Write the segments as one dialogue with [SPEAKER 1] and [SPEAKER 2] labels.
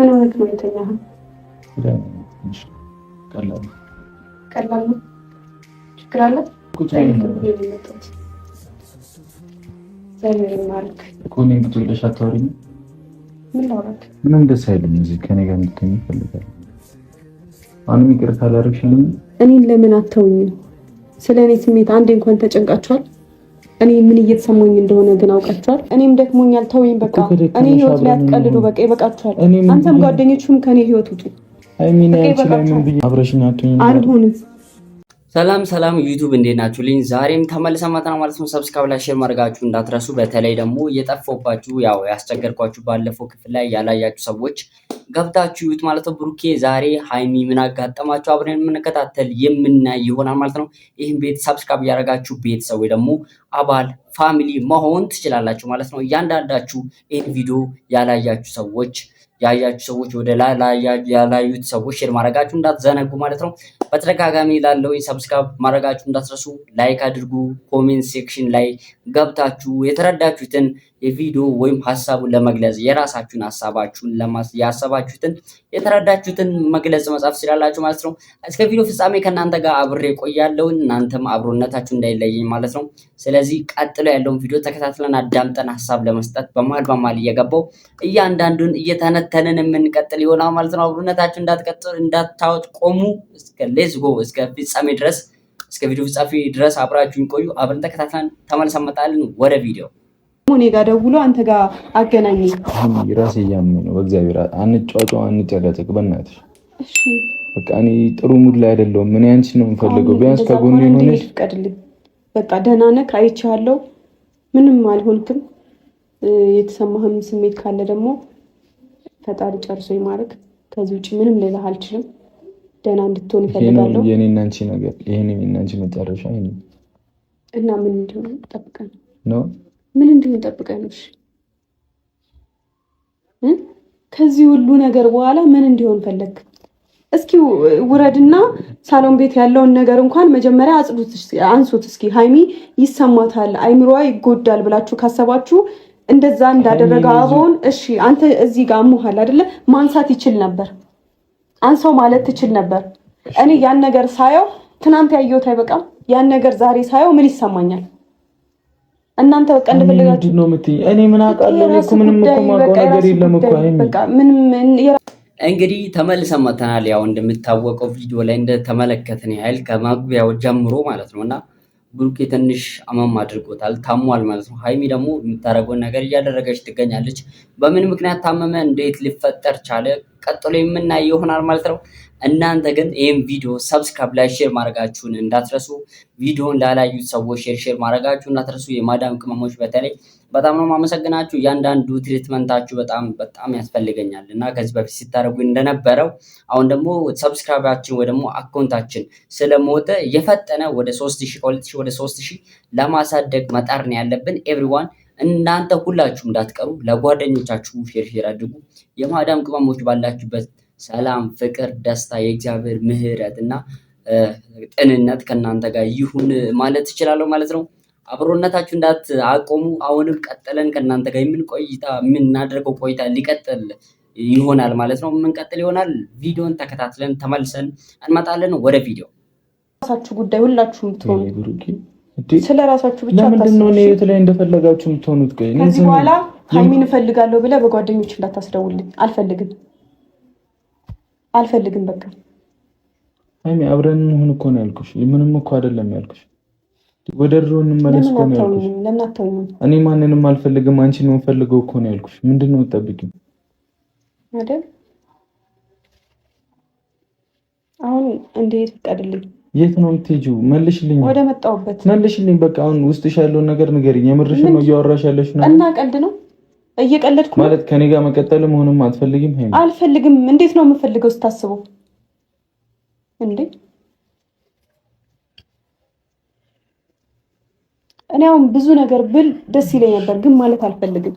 [SPEAKER 1] ምን ሆነህ ነው የተኛኸው? ቀላል ነው። ችግር አለ?
[SPEAKER 2] ኮኔክት ብለሽ አታወሪኝ?
[SPEAKER 1] ምን ላውራክ?
[SPEAKER 2] ምንም ደስ አይልም። እዚህ ከኔ ጋር እንድትሆኚ እፈልጋለሁ። አሁንም ይቅርታ አላደረግሽልኝም?
[SPEAKER 1] እኔን ለምን አተውኝም? ስለኔ ስሜት አንዴ እንኳን ተጨንቃችኋል? እኔ ምን እየተሰማኝ እንደሆነ ግን አውቃችኋል? እኔም ደክሞኛል፣ ተውኝ በቃ። እኔ ህይወት ላይ አትቀልዱ፣ በቃ ይበቃችኋል። አንተም ጓደኞቹም ከኔ ህይወት ውጡ።
[SPEAKER 2] አይሚና አንቺ ላይ ምን ብዬ አብረሽኝ አትሆኝም?
[SPEAKER 1] አልሆንም።
[SPEAKER 3] ሰላም ዩቲዩብ እንዴት ናችሁልኝ? ዛሬም ተመልሰን መጣን ማለት ነው። ሰብስክራይብ ላይ ሼር ማድረጋችሁ እንዳትረሱ። በተለይ ደግሞ እየጠፋባችሁ ያው ያስቸገርኳችሁ ባለፈው ክፍል ላይ ያላያችሁ ሰዎች ገብታችሁ ዩት ማለት ነው። ብሩኬ ዛሬ ሃይሚ ምን አጋጠማችሁ አብረን የምንከታተል የምናይ ይሆናል ማለት ነው። ይህን ቤት ሰብስክራይብ ያደረጋችሁ ቤተሰብ ወይ ደግሞ አባል ፋሚሊ መሆን ትችላላችሁ ማለት ነው። እያንዳንዳችሁ ይህን ቪዲዮ ያላያችሁ ሰዎች ወደ ያላዩት ሰዎች ሼር ማድረጋችሁ እንዳትዘነጉ ማለት ነው። በተደጋጋሚ ላለው ሰብስክራይብ ማድረጋችሁ እንዳትረሱ። ላይክ አድርጉ። ኮሜንት ሴክሽን ላይ ገብታችሁ የተረዳችሁትን የቪዲዮ ወይም ሐሳቡን ለመግለጽ የራሳችሁን ሐሳባችሁን ያሰባችሁትን የተረዳችሁትን መግለጽ መጻፍ ትችላላችሁ ማለት ነው። እስከ ቪዲዮ ፍጻሜ ከእናንተ ጋር አብሬ ቆያለሁ። እናንተም አብሮነታችሁ እንዳይለየኝ ማለት ነው። ስለዚህ ቀጥሎ ያለውን ቪዲዮ ተከታትለን አዳምጠን ሐሳብ ለመስጠት በመሃል እየገባው እያንዳንዱን እየተነተንን የምንቀጥል ይሆናል ማለት ነው። አብሮነታችሁ እንዳታወጥ ቆሙ። እስከ ፍጻሜ ድረስ እስከ ቪዲዮ ፍጻሜ ድረስ አብራችሁን ቆዩ። አብረን ተከታትለን ተመልሰን መጣልን ወደ ቪዲዮ።
[SPEAKER 1] እኔ ጋር ደውሎ አንተ ጋር አገናኘኝ።
[SPEAKER 2] ራሴ እያመመኝ ነው። በእግዚአብሔር አንጨቃጨቅ በእናትሽ።
[SPEAKER 1] እሺ
[SPEAKER 2] በቃ እኔ ጥሩ ሙድ ላይ አይደለሁም። ምን አንቺ ነው የምፈልገው? ቢያንስ ከጎኔ ሆነሽ
[SPEAKER 1] ፍቀድልኝ። በቃ ደህና ነህ? አይቼሃለሁ። ምንም አልሆንክም። የተሰማህም ስሜት ካለ ደግሞ ፈጣሪ ጨርሶ ይማረክ። ከዚህ ውጪ ምንም ሌላ አልችልም። ደህና እንድትሆን እፈልጋለሁ።
[SPEAKER 2] የኔና አንቺ ነገር ይሄን የኔና አንቺ መጨረሻ ይሄን
[SPEAKER 1] እና ምን እንዲሆን ጠብቀን
[SPEAKER 2] ነው?
[SPEAKER 1] ምን እንዲሆን ጠብቀን ነው? ከዚህ ሁሉ ነገር በኋላ ምን እንዲሆን ፈለግ? እስኪ ውረድና ሳሎን ቤት ያለውን ነገር እንኳን መጀመሪያ አጽዱት፣ አንሱት። እስኪ ሃይሚ ይሰማታል፣ አይምሮዋ ይጎዳል ብላችሁ ካሰባችሁ እንደዛ እንዳደረገ አቦን። እሺ አንተ እዚህ ጋር አሞሃል አይደለ? ማንሳት ይችል ነበር፣ አንሳው ማለት ትችል ነበር። እኔ ያን ነገር ሳየው ትናንት ያየሁት አይበቃም? ያን ነገር ዛሬ ሳየው ምን ይሰማኛል? እናንተ በቃ እንደፈለጋችሁ
[SPEAKER 2] ነው የምትይ። እኔ ምን አውቃለሁ? እኮ ምንም እኮ ማውቀው ነገር የለም እኮ ሃይሚ።
[SPEAKER 1] በቃ ምንም
[SPEAKER 3] እንግዲህ ተመልሰን መተናል። ያው እንደምታወቀው ቪዲዮ ላይ እንደተመለከትን ያህል ከመግቢያው ጀምሮ ማለት ነውና ብሩኬ ትንሽ አመም አድርጎታል፣ ታሟል ማለት ነው። ሃይሚ ደግሞ የምታደርገውን ነገር እያደረገች ትገኛለች። በምን ምክንያት ታመመ፣ እንዴት ሊፈጠር ቻለ፣ ቀጥሎ የምናይ ይሆናል ማለት ነው። እናንተ ግን ይህን ቪዲዮ ሰብስክራይብ ላይ ሼር ማድረጋችሁን እንዳትረሱ። ቪዲዮን ላላዩት ሰዎች ሼር ማድረጋችሁን እንዳትረሱ። የማዳም ቅመሞች በተለይ በጣም ነው ማመሰግናችሁ። እያንዳንዱ ትሪትመንታችሁ በጣም ያስፈልገኛል እና ከዚህ በፊት ሲታረጉ እንደነበረው አሁን ደግሞ ሰብስክራይባችን ወይ ደግሞ አካውንታችን ስለሞተ የፈጠነ ወደ 3000 ከ2000 ወደ 3000 ለማሳደግ መጣር ነው ያለብን። ኤቭሪዋን እናንተ ሁላችሁ እንዳትቀሩ፣ ለጓደኞቻችሁ ሼር አድርጉ። የማዳም ቅመሞች ባላችሁበት ሰላም፣ ፍቅር፣ ደስታ፣ የእግዚአብሔር ምሕረት እና ጤንነት ከእናንተ ጋር ይሁን ማለት እችላለሁ ማለት ነው። አብሮነታችሁ እንዳትአቆሙ። አሁንም ቀጥለን ከእናንተ ጋር የምናደርገው ቆይታ ሊቀጥል ይሆናል ማለት ነው። የምንቀጥል ይሆናል። ቪዲዮን ተከታትለን ተመልሰን እንመጣለን ወደ ቪዲዮ።
[SPEAKER 1] ራሳችሁ ጉዳይ ሁላችሁም ብትሆኑ ስለ ራሳችሁ ብቻ
[SPEAKER 2] ለምንድን ነው እኔ ላይ እንደፈለጋችሁ የምትሆኑት?
[SPEAKER 1] ከዚህ በኋላ ሃይሚን እፈልጋለሁ ብለህ በጓደኞች እንዳታስደውልኝ። አልፈልግም በቃ
[SPEAKER 2] ሃይሚ አብረን እንሁን እኮ ነው ያልኩሽ። ምንም እኮ አይደለም ያልኩሽ። ወደ ድሮ እንመለስ እኮ ነው ያልኩሽ።
[SPEAKER 1] ለምን አታውኝም?
[SPEAKER 2] እኔ ማንንም አልፈልግም፣ አንቺን ነው የምፈልገው እኮ ነው ያልኩሽ። ምንድን ነው የምትጠብቂው
[SPEAKER 1] አይደል? አሁን እንዴት ፍቀድልኝ።
[SPEAKER 2] የት ነው የምትሄጂው? መልሽልኝ።
[SPEAKER 1] ወደ መጣሁበት
[SPEAKER 2] መልሽልኝ። በቃ አሁን ውስጥሽ ያለውን ነገር ንገሪኝ። የምርሽን ነው እያወራሽ ያለሽ ነው?
[SPEAKER 1] እና ቀልድ ነው? እየቀለድኩ
[SPEAKER 2] ማለት ከኔ ጋር መቀጠልም ሆነም አትፈልጊም? ሃይሚ
[SPEAKER 1] አልፈልግም። እንዴት ነው የምፈልገው ስታስበው እንዴ? እኔ አሁን ብዙ ነገር ብል ደስ ይለኝ ነበር፣ ግን ማለት አልፈልግም።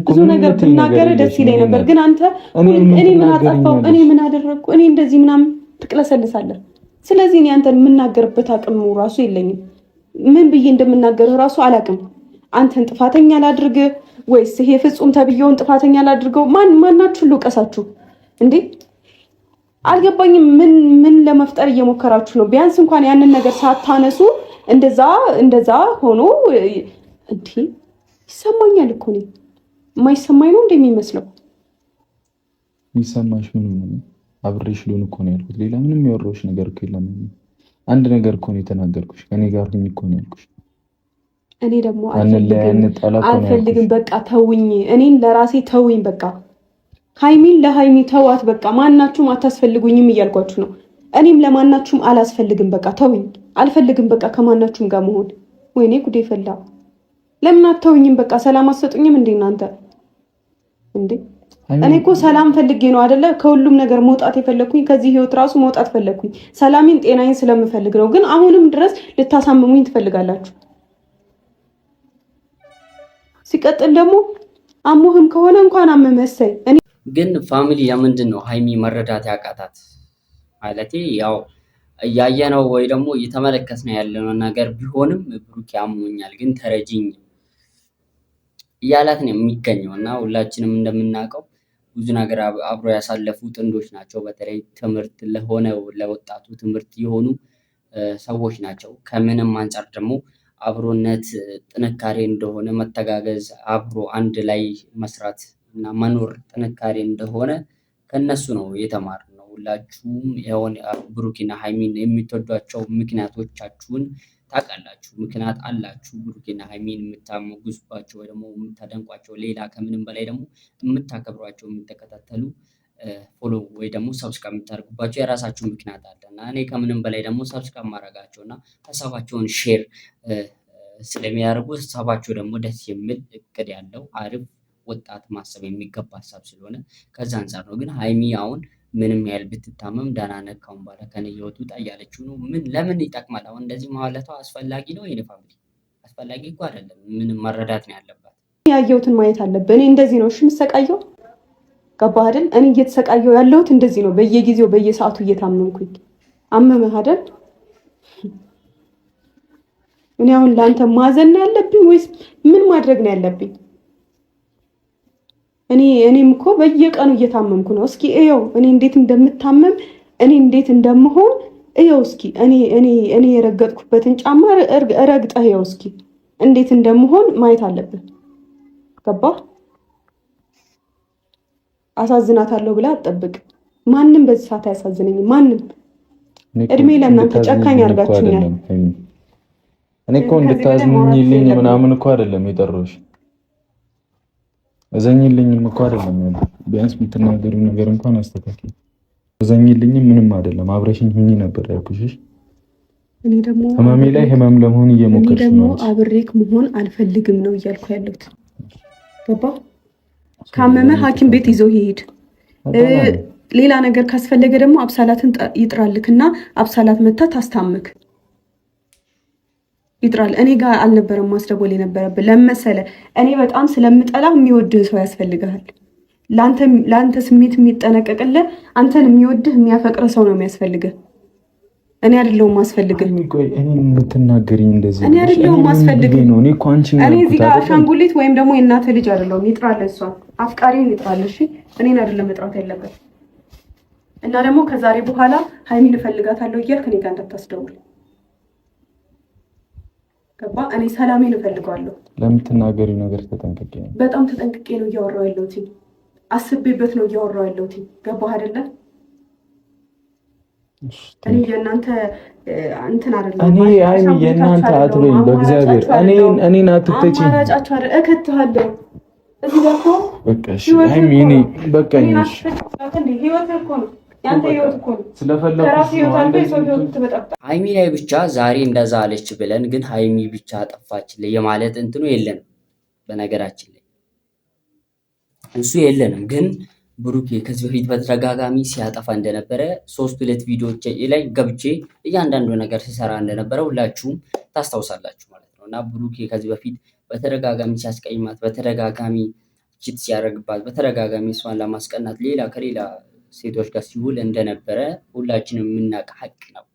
[SPEAKER 1] ብዙ ነገር ብናገር ደስ ይለኝ ነበር፣ ግን አንተ እኔ ምን አጠፋው፣ እኔ ምን አደረግኩ፣ እኔ እንደዚህ ምናምን ትቅለሰልሳለህ። ስለዚህ እኔ አንተን የምናገርበት አቅሙ ራሱ የለኝም። ምን ብዬ እንደምናገርህ ራሱ አላቅም። አንተን ጥፋተኛ ላድርግ ወይስ ይሄ ፍጹም ተብየውን ጥፋተኛ ላድርገው? ማናችሁ ልውቀሳችሁ? እንዴ አልገባኝም። ምን ለመፍጠር እየሞከራችሁ ነው? ቢያንስ እንኳን ያንን ነገር ሳታነሱ እንደዛ ሆኖ እንዴ ይሰማኛል እኮ ነው። የማይሰማኝ ነው እንደሚመስለው።
[SPEAKER 2] የሚሰማሽ ምን ነው? አብሬሽ ልሆን እኮ ነው ያልኩት። ሌላ ምንም ያወራሁሽ ነገር እኮ የለም። አንድ ነገር እኮ ነው የተናገርኩሽ። ከኔ ጋር ሁኚ እኮ ነው ያልኩሽ።
[SPEAKER 1] እኔ ደግሞ አልፈልግም። በቃ ተውኝ። እኔን ለራሴ ተውኝ። በቃ ሃይሚን ለሃይሚ ተዋት። በቃ ማናችሁም አታስፈልጉኝም እያልኳችሁ ነው። እኔም ለማናችሁም አላስፈልግም። በቃ ተውኝ። አልፈልግም በቃ ከማናችሁም ጋር መሆን። ወይኔ ጉዴ ፈላ። ለምን አተውኝም? በቃ ሰላም አትሰጡኝም እንዴ እናንተ እንዴ? እኔ እኮ ሰላም ፈልጌ ነው አይደለ? ከሁሉም ነገር መውጣት የፈለኩኝ ከዚህ ህይወት ራሱ መውጣት ፈለኩኝ። ሰላሜን ጤናዬን ስለምፈልግ ነው። ግን አሁንም ድረስ ልታሳምሙኝ ትፈልጋላችሁ። ሲቀጥል ደግሞ አሞህም ከሆነ እንኳን አመመሰይ። እኔ
[SPEAKER 3] ግን ፋሚሊ ለምንድን ነው ሃይሚ መረዳት ያቃታት? ማለቴ ያው እያየነው ወይ ደግሞ እየተመለከትነው ያለነው ነገር ቢሆንም ብሩክ ያሞኛል ግን ተረጂኝ እያላት ነው የሚገኘው እና ሁላችንም እንደምናውቀው ብዙ ነገር አብሮ ያሳለፉ ጥንዶች ናቸው። በተለይ ትምህርት ለወጣቱ ትምህርት የሆኑ ሰዎች ናቸው። ከምንም አንጻር ደግሞ አብሮነት ጥንካሬ እንደሆነ፣ መተጋገዝ፣ አብሮ አንድ ላይ መስራት እና መኖር ጥንካሬ እንደሆነ ከነሱ ነው የተማርነው። ሁላችሁም የሆነ ብሩክና ሃይሚን የምትወዷቸው ምክንያቶቻችሁን ታውቃላችሁ። ምክንያት አላችሁ። ብሩክና ሃይሚን የምታሞግሱባቸው ወይ ደግሞ የምታደንቋቸው፣ ሌላ ከምንም በላይ ደግሞ የምታከብሯቸው፣ የምትከታተሉ ፎሎ ወይ ደግሞ ሰብስክራይብ የምታደርጉባቸው የራሳችሁ ምክንያት አለ እና እኔ ከምንም በላይ ደግሞ ሰብስክራይብ ማድረጋቸው እና ሀሳባቸውን ሼር ስለሚያደርጉ ሀሳባቸው ደግሞ ደስ የሚል እቅድ ያለው አሪፍ ወጣት ማሰብ የሚገባ ሀሳብ ስለሆነ ከዛ አንጻር ነው። ግን ሃይሚ አሁን ምንም ያህል ብትታመም ደህና ነህ ካሁን በኋላ ከኔ ህይወት ውጣ እያለችው ነው። ለምን ይጠቅማል አሁን እንደዚህ ማለቷ? አስፈላጊ ነው? የኔ ፋሚሊ አስፈላጊ እኮ አይደለም። ምንም መረዳት ነው ያለባት።
[SPEAKER 1] ያየሁትን ማየት አለብህ። እኔ እንደዚህ ነው እሺ የምሰቃየው? ገባህ አይደል? እኔ እየተሰቃየው ያለሁት እንደዚህ ነው። በየጊዜው በየሰዓቱ እየታመምኩኝ አመመህ አይደል? እኔ አሁን ለአንተ ማዘን ነው ያለብኝ ወይስ ምን ማድረግ ነው ያለብኝ? እኔም እኮ በየቀኑ እየታመምኩ ነው። እስኪ እየው እኔ እንዴት እንደምታመም እኔ እንዴት እንደምሆን እየው እስኪ እኔ የረገጥኩበትን ጫማ ረግጠህ እየው እስኪ እንዴት እንደምሆን ማየት አለብን። ገባህ? አሳዝናታለሁ ብለህ አትጠብቅ። ማንም በዚህ ሰዓት አያሳዝነኝም። ማንም እድሜ ለእናንተ ጨካኝ አድርጋችሁኛል።
[SPEAKER 2] እኔ እኮ እንድታዝኝልኝ ምናምን እኮ አይደለም የጠራሁሽ። እዘኝልኝም እኮ አይደለም ያለው። ቢያንስ የምትናገሪው ነገር እንኳን አስተካክል። እዘኝልኝም ምንም አይደለም። አብረሽኝ ሁኚ ነበር ያልኩሽ።
[SPEAKER 1] እኔ ደግሞ
[SPEAKER 2] ህመሜ ላይ ህመም ለመሆን እየሞከርሽ ነው።
[SPEAKER 1] ደግሞ አብሬክ መሆን አልፈልግም ነው እያልኩ ያለሁት። ገባህ? ካመመ ሐኪም ቤት ይዞ ይሄድ። ሌላ ነገር ካስፈለገ ደግሞ አብሳላትን ይጥራልክና አብሳላት መታ ታስታምክ ይጥራል። እኔ ጋር አልነበረም ማስደወል የነበረብን። ለመሰለ እኔ በጣም ስለምጠላ የሚወድህ ሰው ያስፈልግሃል። ለአንተ ስሜት የሚጠነቀቅልህ አንተን የሚወድህ የሚያፈቅር ሰው ነው የሚያስፈልግህ። እኔ አይደለሁም ማስፈልግህ።
[SPEAKER 2] እኔ የምትናገሪኝ እንደዚህ
[SPEAKER 1] እኔ አይደለሁም ማስፈልግህ ነው።
[SPEAKER 2] እኔ እኮ አንቺ ነው።
[SPEAKER 1] እኔ እዚህ ጋር አሻንጉሊት ወይም ደግሞ የእናትህ ልጅ አይደለሁም። ይጥራል፣ እሷ አፍቃሪን ይጥራል። እሺ እኔን አይደለም መጥራት ያለበት። እና ደግሞ ከዛሬ በኋላ ሃይሚን እፈልጋታለሁ እያልክ እኔ ጋር እንዳታስደውል። ገባ? እኔ ሰላሜን እፈልጋለሁ።
[SPEAKER 2] ለምትናገሪው ነገር ተጠንቅቄ ነው።
[SPEAKER 1] በጣም ተጠንቅቄ ነው እያወራሁ ያለሁት። አስቤበት ነው እያወራሁ ያለሁት። ገባህ አይደለ? እኔ የእናንተ እንትን አይደለም።
[SPEAKER 2] እኔ ሃይሚ የእናንተ አትበይኝ በእግዚአብሔር። እኔን አትተቺኝ።
[SPEAKER 1] አማራጫችሁ አይደል? እከትሃለሁ እዚህ ጋር እኮ
[SPEAKER 2] በቃ እሺ ሃይሚ እኔ በቃ እሺ
[SPEAKER 1] ህይወት እኮ ነው ያንተ ህይወት እኮ ነው።
[SPEAKER 2] ስለፈለኩሽ
[SPEAKER 3] ሃይሚ ላይ ብቻ ዛሬ እንደዛ አለች ብለን ግን ሃይሚ ብቻ ጠፋች የማለት እንትኑ የለንም። በነገራችን ላይ እሱ የለንም። ግን ብሩክ ከዚህ በፊት በተደጋጋሚ ሲያጠፋ እንደነበረ 3-2 ቪዲዮዎች ላይ ገብቼ እያንዳንዱ ነገር ሲሰራ እንደነበረ ሁላችሁም ታስታውሳላችሁ ማለት ነው። እና ብሩክ ከዚህ በፊት በተደጋጋሚ ሲያስቀይማት፣ በተደጋጋሚ ቺት ሲያደርግባት፣ በተደጋጋሚ እሷን ለማስቀናት ከሌላ ሴቶች ጋር ሲውል እንደነበረ ሁላችንም የምናውቅ ሀቅ ነው።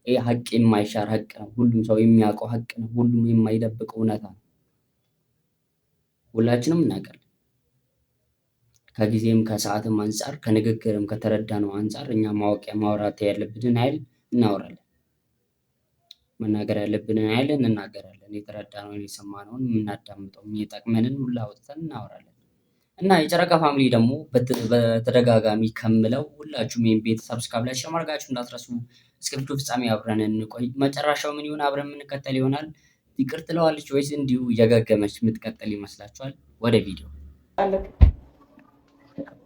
[SPEAKER 3] ይህ ሀቅ የማይሻር ሀቅ ነው። ሁሉም ሰው የሚያውቀው ሀቅ ነው። ሁሉም የማይደብቀው እውነታ ነው። ሁላችንም እናውቃለን። ከጊዜም ከሰዓትም አንፃር ከንግግርም ከተረዳነው አንፃር እኛ ማውራት ያለብንን ኃይል እናወራለን። መናገር ያለብንን ኃይል እንናገራለን። የተረዳነውን የሰማነውን የምናዳምጠው የሚጠቅመንን ሁላ አውጥተን እናወራለን። እና የጨረቃ ፋሚሊ ደግሞ በተደጋጋሚ ከምለው ሁላችሁም ይህን ቤት ሰብስክራይብ ላይ ሼር ማድረጋችሁ እንዳትረሱ። እስከ ቪዲዮ ፍጻሜ አብረን እንቆይ። መጨረሻው ምን ይሆን አብረን የምንከተል ይሆናል። ይቅር ትለዋለች ወይስ እንዲሁ እየገገመች የምትቀጥል ይመስላችኋል? ወደ ቪዲዮ።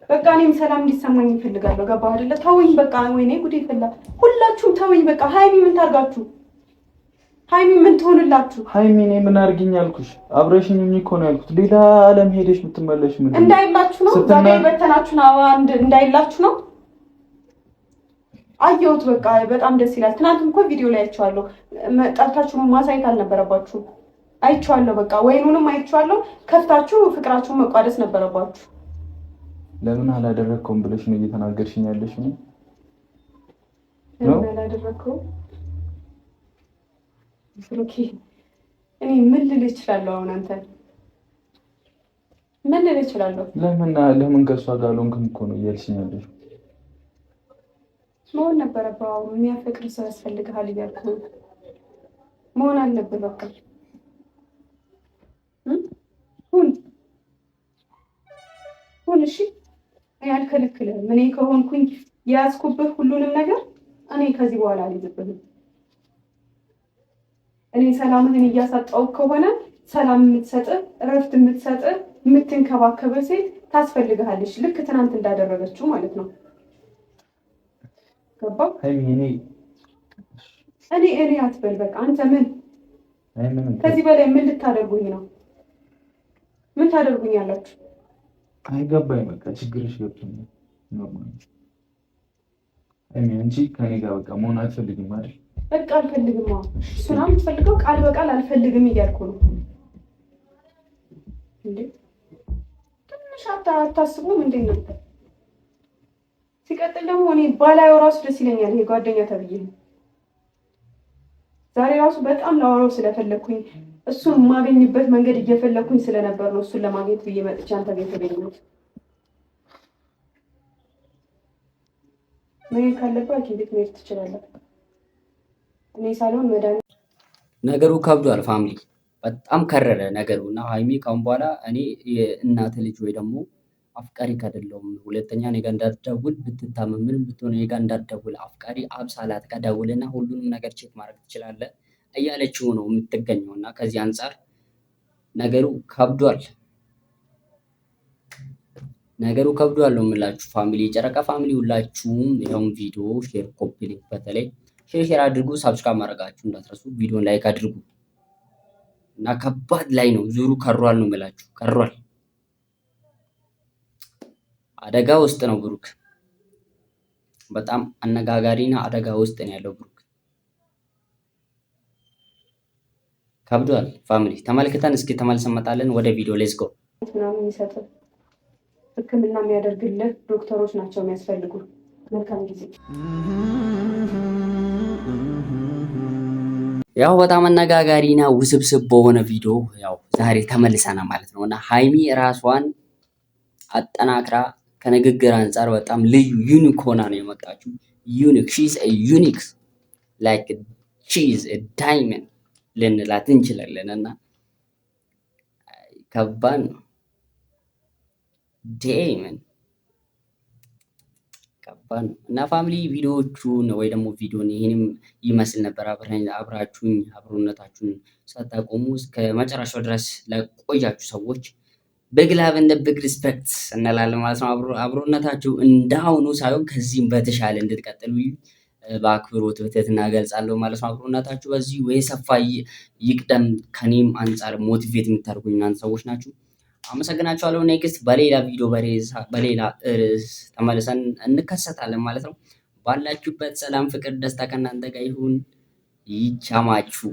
[SPEAKER 1] በቃ እኔም ሰላም እንዲሰማኝ እፈልጋለሁ። ገባህ አይደለ? ተውኝ በቃ። ወይኔ ጉዴ ፈላ። ሁላችሁም ተውኝ በቃ። ሀይሚ ምን ታርጋችሁ? ሀይሚ ምን ትሆንላችሁ?
[SPEAKER 2] ሀይሚ እኔ ምን አድርጊኝ አልኩሽ? አብረሽኝ እኮ ነው ያልኩት። ሌላ ዓለም ሄደሽ የምትመለሽ ምን
[SPEAKER 1] እንዳይላችሁ ነው? ዛሬ በተናችሁ ነው እንዳይላችሁ ነው? አየሁት በቃ በጣም ደስ ይላል። ትናንትም እኮ ቪዲዮ ላይ አይቼዋለሁ። ጠርታችሁ ማሳየት አልነበረባችሁም። አይቼዋለሁ በቃ ወይኑንም አይቼዋለሁ። ከፍታችሁ ፍቅራችሁን መቋደስ ነበረባችሁ።
[SPEAKER 2] ለምን አላደረከውም ብለሽ ነው እየተናገርሽኝ ያለሽ ነው?
[SPEAKER 1] ለምን አላደረከው? ኦኬ እኔ ምን ልል እችላለሁ? አሁን አንተ ምን ልል እችላለሁ?
[SPEAKER 2] ለምን ከሷ ጋር አልሆንክም እኮ ነው እያልሽኝ ያለሽ?
[SPEAKER 1] መሆን ነበረብህ። አሁን የሚያፈቅር ሰው ያስፈልግሃል እያልኩ ነው። መሆን አለብህ በቃ። ሁን እሺ። እኔ አልከለክልህም። እኔ ከሆንኩኝ የያዝኩብህ ሁሉንም ነገር እኔ ከዚህ በኋላ አልይዝብህም። እኔ ሰላምህን እያሳጣው ከሆነ ሰላም የምትሰጥህ እረፍት የምትሰጥህ የምትንከባከብህ ሴት ታስፈልግሃለች። ልክ ትናንት እንዳደረገችው ማለት ነው። ገባህ? እኔ አትበል በቃ። አንተ ምን ከዚህ በላይ ምን ልታደርጉኝ ነው? ምን ታደርጉኝ አላችሁ?
[SPEAKER 2] አይገባኝ በቃ ችግርሽ ገብቶኛል። አንቺ ከኔ ጋር በቃ መሆን አትፈልግም አይደል?
[SPEAKER 1] በቃ አልፈልግም። እሱን የምትፈልገው ቃል በቃል አልፈልግም እያልኩ ነው እንዴ? ትንሽ አታስቡም እንዴ ነው? ሲቀጥል ደግሞ እኔ ባላየው ራሱ ደስ ይለኛል። ይሄ ጓደኛ ተብዬ ዛሬ ራሱ በጣም ላወራው ስለፈለኩኝ እሱን የማገኝበት መንገድ እየፈለኩኝ ስለነበር ነው እሱን ለማግኘት ብዬ መጥቼ አንተ ቤት ተገኘሁት። መሄድ ካለባት ቤት መሄድ ትችላለህ። እኔ ሳልሆን መድኃኒት
[SPEAKER 3] ነገሩ ከብዷል። ፋሚሊ በጣም ከረረ ነገሩ እና ሀይሚ ካሁን በኋላ እኔ የእናት ልጅ ወይ ደግሞ አፍቃሪ አይደለሁም። ሁለተኛ እኔ ጋር እንዳትደውል ብትታመም ምንም ብትሆን እኔ ጋር እንዳትደውል አፍቃሪ አብሳላት ጋር ደውልና ሁሉንም ነገር ቼክ ማድረግ ትችላለህ እያለችው ነው የምትገኘው። እና ከዚህ አንጻር ነገሩ ከብዷል። ነው የምላችሁ ፋሚሊ፣ የጨረቃ ፋሚሊ ሁላችሁም ይሄውን ቪዲዮ ሼር፣ ኮፒ ሊንክ በተለይ ሼር አድርጉ። ሰብስክራይብ ማድረጋችሁ እንዳትረሱ። ቪዲዮን ላይክ አድርጉ እና ከባድ ላይ ነው ዙሩ ከሯል ነው የምላችሁ ከሯል። አደጋ ውስጥ ነው ብሩክ። በጣም አነጋጋሪና አደጋ ውስጥ ነው ያለው ብሩክ። ከብዷል ፋሚሊ። ተመልክተን እስኪ ተመልሰን እንመጣለን ወደ ቪዲዮ። ሌትስ ጎ።
[SPEAKER 1] ምናምን የሚሰጥህ ሕክምና የሚያደርግልህ ዶክተሮች ናቸው የሚያስፈልጉ። መልካም ጊዜ።
[SPEAKER 3] ያው በጣም አነጋጋሪና ውስብስብ በሆነ ቪዲዮ ያው ዛሬ ተመልሰናል ማለት ነው እና ሀይሚ ራሷን አጠናክራ ከንግግር አንጻር በጣም ልዩ ዩኒክ ሆና ነው የመጣችው። ዩኒክ ሺዝ ዩኒክ ላይክ ሺዝ ዳይመንድ ልንላት እንችላለን እና ከባድ ነው። ዳይመንድ ከባድ ነው እና ፋሚሊ ቪዲዮቹን ወይ ደግሞ ቪዲዮን ይሄንም ይመስል ነበር። አብሮነታችሁን ሳታቆሙ እስከ መጨረሻው ድረስ ለቆያችሁ ሰዎች ቢግ ላቭ እንደ ቢግ ሪስፔክት እንላለን ማለት ነው። አብሮነታችሁ እንዳሁኑ ሳይሆን ከዚህም በተሻለ እንድትቀጥሉ በአክብሮት በትህትና እገልጻለሁ ማለት ነው። አብሮነታችሁ በዚህ ወይ ሰፋ ይቅደም። ከኔም አንጻር ሞቲቬት የምታደርጉኝ እናንተ ሰዎች ናችሁ። አመሰግናችኋለሁ። ኔክስት በሌላ ቪዲዮ በሌላ ርዕስ ተመልሰን እንከሰታለን ማለት ነው። ባላችሁበት ሰላም፣ ፍቅር፣ ደስታ ከእናንተ ጋር ይሁን። ይቻማችሁ።